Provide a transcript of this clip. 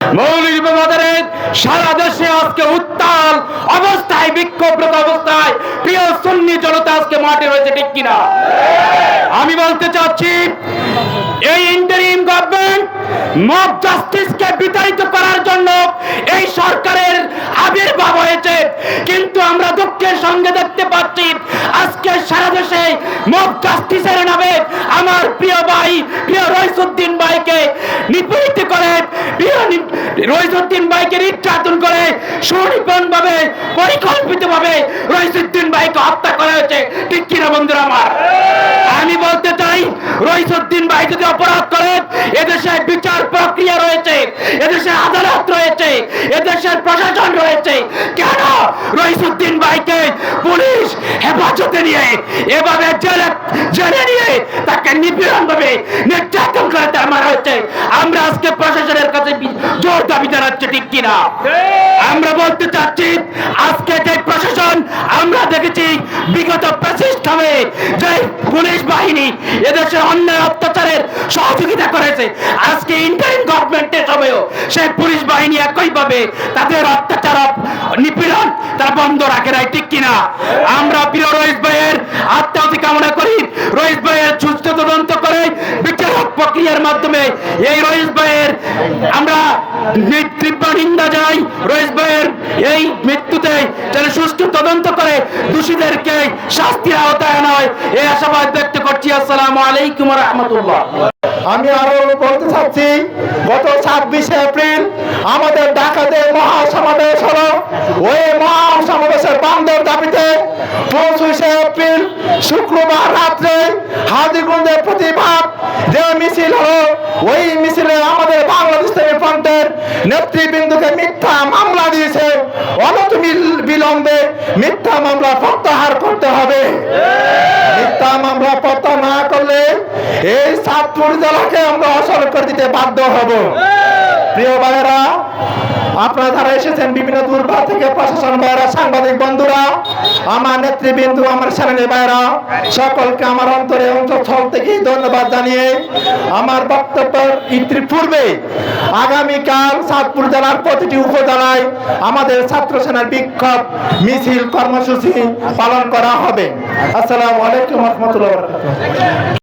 মৌলভীবাজারের সারা দেশে আজকে উত্তাল অবস্থায়, বিক্ষোভরত অবস্থায় প্রিয় সুন্নি জনতা আজকে মাঠে রয়েছে, ঠিক কিনা? আমি বলতে চাচ্ছি, এই ইন্টারিম গভর্নমেন্ট মব জাস্টিসকে বিতাড়িত করার জন্য এই সরকারের আবির্ভাব হয়েছে, কিন্তু আমরা দুঃখের সঙ্গে দেখতে পাচ্ছি আজকে সারা দেশে মব জাস্টিসের নামে আমার প্রিয় ভাই, প্রিয় রইসুদ্দিন ভাইকে নিপীড়িত করে, রইসুদ্দিন ভাইকে নির্যাতন করে, সুনিপুণভাবে পরিকল্পিতভাবে রইসুদ্দিন ভাইকে হত্যা করা হয়েছে, ঠিক কিনা বন্ধুরা আমার? আমি বলতে চাই, রইসুদ্দিন ভাই যদি অপরাধ করে, এদেশে বিচার প্রক্রিয়া রয়েছে, এদেশে আদালত রয়েছে, এদেশের প্রশাসন রয়েছে, কেন রইসুদ্দিন ভাইকে পুলিশ হেফাজতে নিয়ে এভাবে জেলে নিয়ে তাকে নিপীড়ন ভাবে নির্যাতন করে তার মারা হচ্ছে? আমরা আজকে প্রশাসনের কাছে জোর দাবি জানাচ্ছি, ঠিক কিনা? আমরা বলতে চাচ্ছি, আজকে যে প্রশাসন আমরা দেখেছি বিগত ফ্যাসিস্ট হবে যে পুলিশ বাহিনী এদেশের অন্যায় অত্যাচারের সহযোগিতা করেছে, আজকে ইন্টারিম গভর্নমেন্টের সময়ও সেই পুলিশ বাহিনী একইভাবে তাদের অত্যাচার নিপীড়ন তারা বন্ধ রাখে নাই, ঠিক কিনা? আমরা প্রিয় রইস ভাইয়ের আত্মাহতি কামনা করি, রইস ভাইয়ের সুস্থ তদন্ত করে বিচারক প্রক্রিয়ার মাধ্যমে এই রইস ভাইয়ের আমরা তীব্র নিন্দা জানাই। রইস ভাইয়ের এই মৃত্যুতে যেন সুষ্ঠু তদন্ত করে দোষীদেরকে শাস্তির আওতায় আনা হয়, এই আশাবাদ ব্যক্ত করছি। আসসালামু আলাইকুম ওয়া রাহমাতুল্লাহ। আমি আরো বলতে চাচ্ছি, গত 26 এপ্রিল আমাদের ঢাকাতে মহাসমাবেশ হলো। ওই মহাসমাবেশের বন্ধের দাবিতে 25 এপ্রিল শুক্রবার রাত্রে হাজীগঞ্জের প্রতিবাদ যে মিছিল হলো, ওই মিছিলে আমাদের বাংলাদেশ ফ্রন্টের নেতৃবৃন্দকে মিথ্যা মামলা দিয়েছে। অনত বিলম্বে মিথ্যা মামলা প্রত্যাহার করতে হবে। মিথ্যা মামলা প্রত্যাহার না করলে এই চাঁদপুর জেলাকে আমরা অসল করে দিতে বাধ্য হব। প্রিয় ভাইয়েরা, আপনারা যারা এসেছেন বিভিন্ন দূরপার থেকে, প্রশাসন ভাইয়েরা, সাংবাদিক বন্ধুরা, আমার নেতৃবৃন্দ, আমার সেনানী ভাইয়েরা, সকলকে আমার অন্তরে অন্তঃস্থল থেকে ধন্যবাদ জানিয়ে আমার বক্তব্যের পূর্বে আগামীকাল চাঁদপুর জেলার প্রতিটি উপজেলায় আমাদের ছাত্র সেনার বিক্ষোভ মিছিল কর্মসূচি পালন করা হবে। আসসালামু আলাইকুম ওয়া রাহমাতুল্লাহি ওয়া বারাকাতুহু।